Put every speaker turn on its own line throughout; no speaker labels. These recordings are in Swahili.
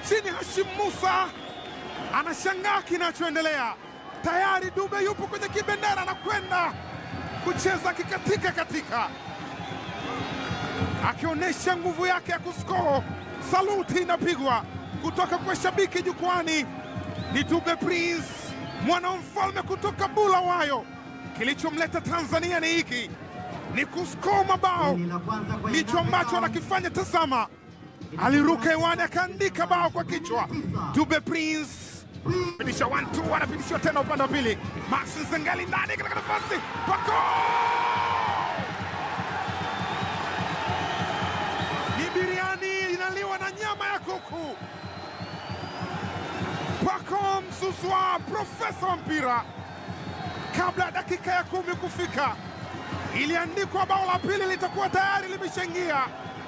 chini. Hashim Musa anashangaa kinachoendelea. Tayari Dube yupo kwenye kibendera, anakwenda kucheza katika akionyesha nguvu yake ya kuskoo. Saluti inapigwa kutoka kwa shabiki jukwani. Ni Dube Prince, mwana mfalme kutoka Bulawayo. Kilichomleta Tanzania ni hiki, ni kuskoo mabao. Ndicho ambacho anakifanya. Tazama, aliruka hewani akaandika bao kwa kichwa. Dube Prince pitisha 1-2, anapitisha tena upande wa pili. Max Nzengeli ndani katika nafasi pako, ni biriani inaliwa na nyama ya kuku. Pako Mzuzwa, profesa wa mpira, kabla ya dakika ya 10 kufika, iliandikwa bao la pili litakuwa tayari limeshaingia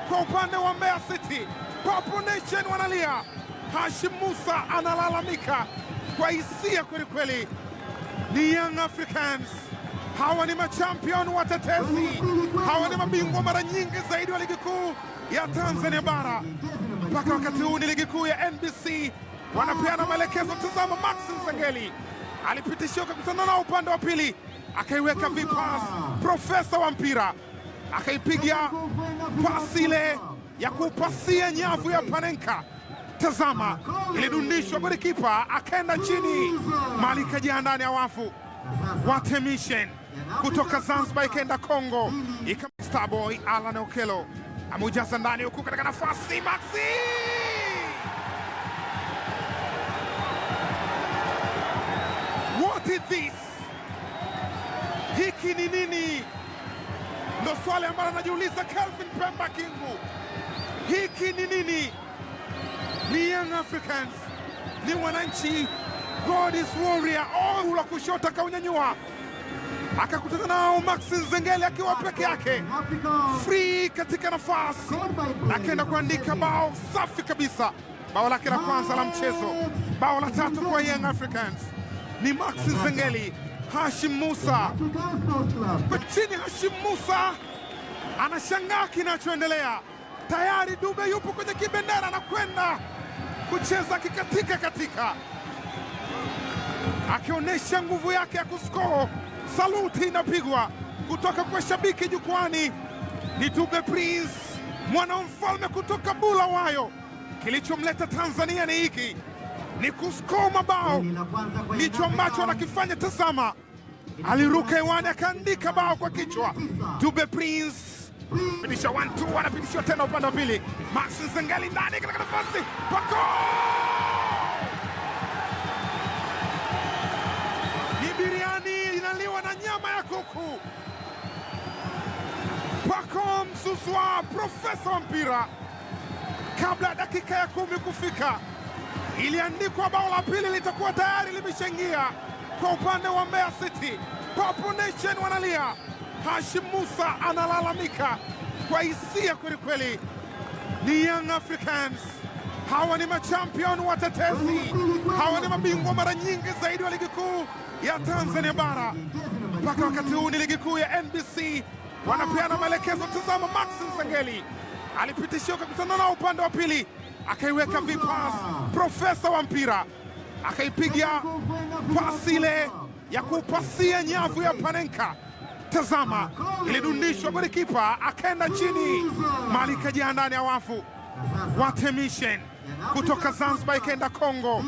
kwa upande wa Mbeya City. Papo Nation wanalia, Hashim Musa analalamika kwa hisia kwelikweli. Ni Young Africans, hawa ni machampion watetezi, hawa ni mabingwa mara nyingi zaidi wa ligi kuu ya Tanzania bara. Mpaka wakati huu ni ligi kuu ya NBC, wanapeana maelekezo. Tazama, Max Nzengeli alipitishiwa kukutana na upande wa pili, akaiweka vipas. Profesa wa mpira akaipiga pasi ile ya kupasia nyavu ya Panenka. Tazama, ilidundishwa golikipa akaenda chini, mali ikajaa ndani ya wafu. Watemishen kutoka Zanzibar ikaenda Kongo, Starboy Alan Okello ameujaza ndani huku katika nafasi. Maxi, what is this? Hiki ni nini? Ndo swali ambalo anajiuliza Kelvin Pemba Kingu. Hiki ni nini? Ni Young Africans, ni wananchi. God is warrior. Ula kushoto akaunyanyua, akakutana nao Max Nzengeli akiwa peke yake, free katika nafasi, akaenda kuandika bao safi kabisa. Bao lake la kwanza la mchezo, bao la tatu kwa Young Africans. Ni Max Nzengeli. Hashim Musa chini. Hashim Musa anashangaa kinachoendelea. Tayari Dube yupo kwenye kibendera, anakwenda kucheza katika akionyesha nguvu yake ya kuskoo. Saluti inapigwa kutoka kwa shabiki jukwani. Ni Dube Prince, mwana mfalme kutoka Bulawayo. Kilichomleta Tanzania ni hiki, ni kuskoo mabao. Ndicho ambacho anakifanya. Tazama, aliruka hewani akaandika bao kwa kichwa. Dube Prince pitisha 1-2, anapitishiwa tena upande wa pili. Max Nzengeli ndani katika nafasi pako, ni biriani inaliwa na nyama ya kuku. Pako Mzuzwa, profesa wa mpira, kabla ya dakika ya 10 kufika, iliandikwa bao la pili litakuwa tayari limeshaingia kwa upande wa Mbeya City. Papo Nation wanalia, Hashim Musa analalamika kwa hisia kwelikweli. Ni Young Africans, hawa ni machampion watetezi, hawa ni mabingwa mara nyingi zaidi wa ligi kuu ya Tanzania bara. Mpaka wakati huu ni ligi kuu ya NBC, wanapeana maelekezo. Tazama, Max Nzengeli alipitishiwa kukutana na upande wa pili, akaiweka vipas. Profesa wa mpira akaipiga pasi ile ya kupasia nyavu ya Panenka. Tazama, ilidundishwa golikipa akaenda chini, mali ikajaa ndani ya wafu. Watemishen kutoka Zanzibar ikaenda Kongo.